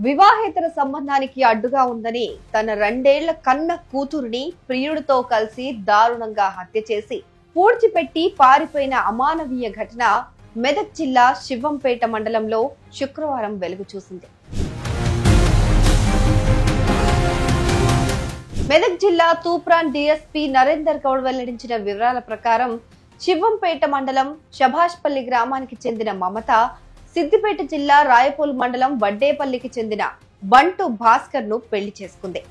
వివాహేతర సంబంధానికి అడ్డుగా ఉందని తన 2 ఏళ్ల కన్న కూతురిని ప్రియుడితో కలిసి దారుణంగా హత్య చేసి పూడ్చిపెట్టి పారిపోయిన అమానవీయ ఘటన మెదక్ జిల్లా శివంపేట మండలంలో శుక్రవారం వెలుగు చూసింది. మెదక్ జిల్లా తూప్రాన్ డీఎస్పీ నరేందర్ గౌడ్ వెల్లడించిన వివరాల ప్రకారం శివంపేట మండలం శభాష్పల్లి గ్రామానికి చెందిన మమత, సిద్దిపేట జిల్లా రాయపూల్ మండలం వడ్డేపల్లికి చెందిన బంటు భాస్కర్ ను పెళ్లి చేసుకుంది.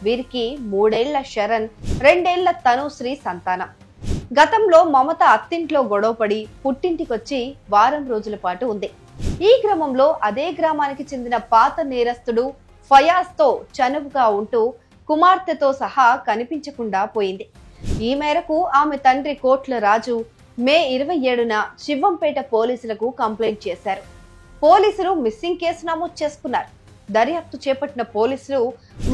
వీరికి 3 ఏళ్ల శరణ్, 2 ఏళ్ల తనుశ్రీ సంతానం. గతంలో మమత అత్తింట్లో గొడవపడి పుట్టింటికొచ్చి వారం రోజుల పాటు ఉంది. ఈ క్రమంలో అదే గ్రామానికి చెందిన పాత నేరస్తుడు ఫయాజ్ తో చనువుగా ఉంటూ కుమార్తెతో సహా కనిపించకుండా పోయింది. ఈ మేరకు ఆమె తండ్రి కోట్ల రాజు మే 27న శివంపేట పోలీసులకు కంప్లైంట్ చేశారు. పోలీసులు మిస్సింగ్ కేసు నమోదు చేసుకున్నారు. దర్యాప్తు చేపట్టిన పోలీసులు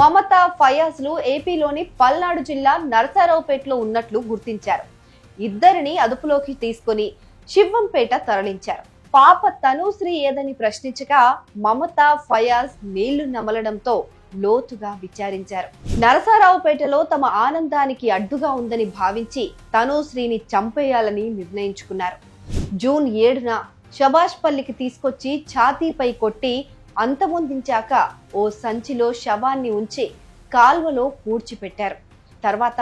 మమత, ఫయాజ్ లు ఏపీలోని పల్నాడు జిల్లా నరసరావుపేటలో ఉన్నట్లు గుర్తించారు. ఇద్దరిని అదుపులోకి తీసుకుని శివంపేట తరలించారు. పాప తనుశ్రీ ఏదని ప్రశ్నించగా మమత, ఫయాజ్ నీళ్లు నమలడంతో లోతుగా విచారించారు. నరసరావుపేటలో తమ ఆనందానికి అడ్డుగా ఉందని భావించి తనుశ్రీని చంపేయాలని నిర్ణయించుకున్నారు. జూన్ 7న శభాష్పల్లికి తీసుకొచ్చి ఛాతీపై కొట్టి అంతమొందించాక ఓ సంచిలో శవాన్ని ఉంచి కాల్వలో పూడ్చిపెట్టారు. తర్వాత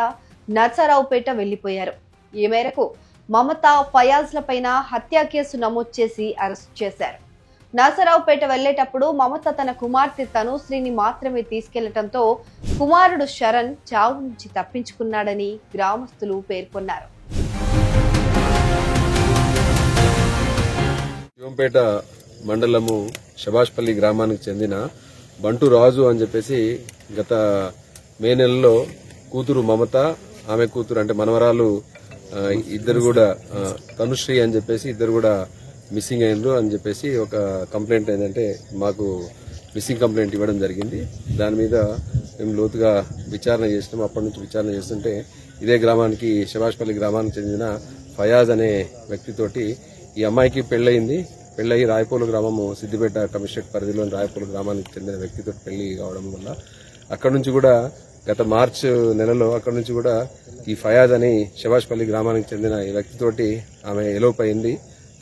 నరసరావుపేట వెళ్లిపోయారు. ఈ మేరకు మమత, ఫయాజ్లపైన హత్యా కేసు నమోదు చేసి అరెస్ట్ చేశారు. నరసరావుపేట వెళ్లేటప్పుడు మమత తన కుమార్తె తనుశ్రీని మాత్రమే తీసుకెళ్లటంతో కుమారుడు శరణ్ చావు నుంచి తప్పించుకున్నాడని గ్రామస్తులు పేర్కొన్నారు. శివంపేట మండలము శభాష్పల్లి గ్రామానికి చెందిన బంటు రాజు అని చెప్పేసి గత మే నెలలో కూతురు మమత, ఆమె కూతురు అంటే మనవరాలు ఇద్దరు కూడా తనుశ్రీ అని చెప్పేసి ఇద్దరు కూడా మిస్సింగ్ అయినరు అని చెప్పేసి ఒక కంప్లైంట్ ఏంటంటే మాకు మిస్సింగ్ కంప్లైంట్ ఇవ్వడం జరిగింది. దాని మీద మేము లోతుగా విచారణ చేసినాం. అప్పటి నుంచి విచారణ చేస్తుంటే ఇదే గ్రామానికి శభాష్పల్లి గ్రామానికి చెందిన ఫయాజ్ అనే వ్యక్తితోటి ఈ అమ్మాయికి పెళ్లయింది. పెళ్లయి రాయపూలు గ్రామము సిద్దిపేట కమిషనరేట్ పరిధిలోని రాయపూలు గ్రామానికి చెందిన వ్యక్తితో పెళ్లి కావడం వల్ల అక్కడి నుంచి కూడా గత మార్చ్ నెలలో అక్కడి నుంచి కూడా ఈ ఫయాజ్ అని శభాష్పల్లి గ్రామానికి చెందిన ఈ వ్యక్తితోటి ఆమె ఎలోప్ అయింది.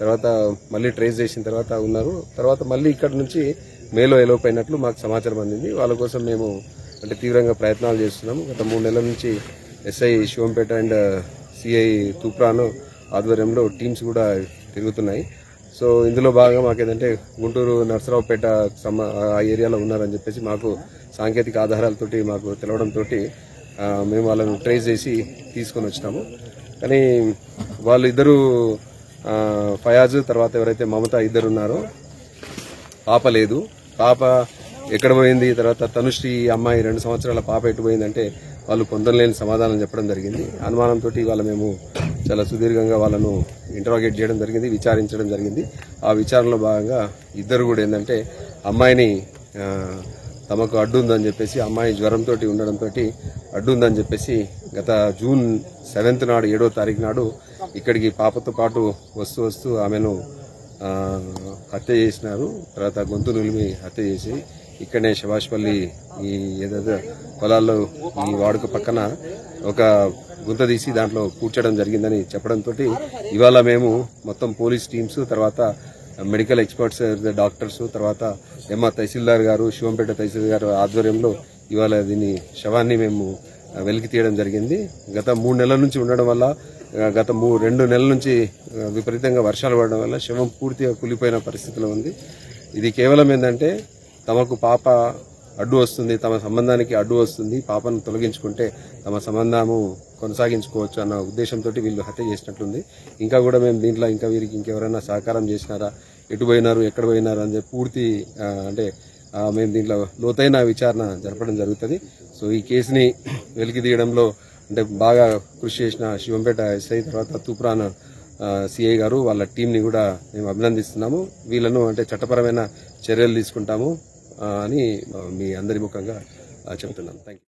తర్వాత మళ్ళీ ట్రేస్ చేసిన తర్వాత ఉన్నారు. తర్వాత మళ్ళీ ఇక్కడ నుంచి మేలో ఎలోప్ అయినట్లు మాకు సమాచారం అందింది. వాళ్ళ కోసం మేము అంటే తీవ్రంగా ప్రయత్నాలు చేస్తున్నాము. గత 3 నెలల నుంచి SI Shivampet and CI Toopran ఆధ్వర్యంలో టీమ్స్ కూడా తిరుగుతున్నాయి. సో ఇందులో భాగంగా మాకేంటంటే గుంటూరు నరసరావుపేట ఆ ఏరియాలో ఉన్నారని చెప్పేసి మాకు సాంకేతిక ఆధారాలతోటి మాకు తెలవడంతో మేము వాళ్ళను ట్రేస్ చేసి తీసుకొని వచ్చినాము. కానీ వాళ్ళు ఇద్దరు ఫయాజ్ తర్వాత ఎవరైతే మమత ఇద్దరు ఉన్నారో పాప లేదు. పాప ఎక్కడ పోయింది, తర్వాత తనుశ్రీ అమ్మాయి 2 సంవత్సరాల పాప ఎటు పోయిందంటే వాళ్ళు పొందలేని సమాధానం చెప్పడం జరిగింది. అనుమానంతో వాళ్ళ మేము చాలా సుదీర్ఘంగా వాళ్ళను ఇంటరాగేట్ చేయడం జరిగింది, విచారించడం జరిగింది. ఆ విచారణలో భాగంగా ఇద్దరు కూడా ఏంటంటే అమ్మాయిని తమకు అడ్డు ఉందని చెప్పేసి, అమ్మాయి జ్వరంతో ఉండడంతో అడ్డు ఉందని చెప్పేసి గత జూన్ 7th నాడు 7వ తారీఖు నాడు ఇక్కడికి పాపతో పాటు వస్తూ ఆమెను హత్య చేసినారు. తర్వాత గొంతు నులిమి హత్య చేసి ఇక్కడనే శభాష్పల్లి ఈ ఏదైతే పొలాల్లో ఈ వాడుక పక్కన ఒక గుంత తీసి దాంట్లో కూర్చడం జరిగిందని చెప్పడంతో ఇవాళ మేము మొత్తం పోలీస్ టీమ్స్, తర్వాత మెడికల్ ఎక్స్పర్ట్స్, డాక్టర్స్, తర్వాత తహసీల్దార్ గారు, శివంపేట తహసీల్దార్ గారు ఆధ్వర్యంలో ఇవాళ దీన్ని శవాన్ని మేము వెలికి తీయడం జరిగింది. గత 3 నెలల నుంచి ఉండడం వల్ల, గత 2 నెలల నుంచి విపరీతంగా వర్షాలు పడడం వల్ల శవం పూర్తిగా కూలిపోయిన పరిస్థితిలో ఉంది. ఇది కేవలం ఏంటంటే తమకు పాప అడ్డు వస్తుంది, తమ సంబంధానికి అడ్డు వస్తుంది, పాపను తొలగించుకుంటే తమ సంబంధము కొనసాగించుకోవచ్చు అన్న ఉద్దేశంతో వీళ్ళు హత్య చేసినట్లుంది. ఇంకా కూడా మేము దీంట్లో ఇంకా వీరికి ఇంకెవరైనా సహకారం చేసినారా, ఎటు పోయినారు, ఎక్కడ పోయినారు అని చెప్పి పూర్తి అంటే మేము దీంట్లో లోతైన విచారణ జరపడం జరుగుతుంది. సో ఈ కేసుని వెలికి తీయడంలో అంటే బాగా కృషి చేసిన శివంపేట ఎస్ఐ, తర్వాత తూప్రాన్ సిఐ గారు, వాళ్ళ టీంని కూడా మేము అభినందిస్తున్నాము. వీళ్ళను అంటే చట్టపరమైన చర్యలు తీసుకుంటాము అని మీ అందరి ముఖంగా చెబుతున్నాం. Thank you.